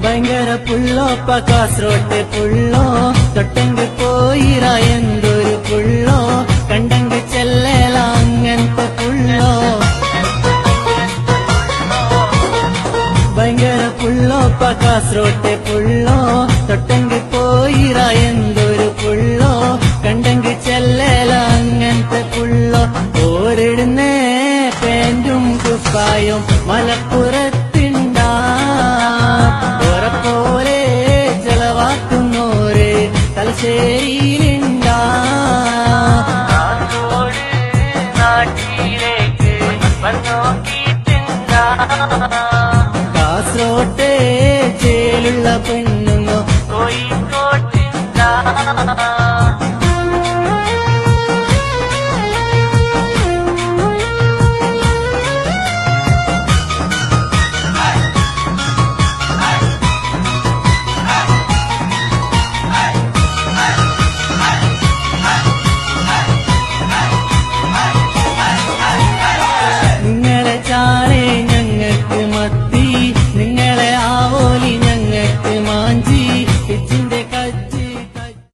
ഭയങ്കര പുള്ളോ കാസർഗോട്ടെ പുള്ളോ തൊട്ടെങ്ക് പോയിറ എന്തൊരു പുള്ളോ കണ്ടെങ്ക് ചെല്ലേല അങ്ങനത്തെ പുള്ളോ ഭയങ്കര പുള്ളോ കാസർഗോട്ടെ പുള്ളോ തൊട്ടെങ്ക് പോയിറ എന്തൊരു പുള്ളോ കണ്ടെങ്ക് ചെല്ലേല അങ്ങനത്തെ പുള്ളോ ഓരിടുന്നേ പാന്റും കുപ്പായും മലപ്പുറത്തിണ്ടാ പോലെ ചെലവാക്കുന്നോര് തലശ്ശേരി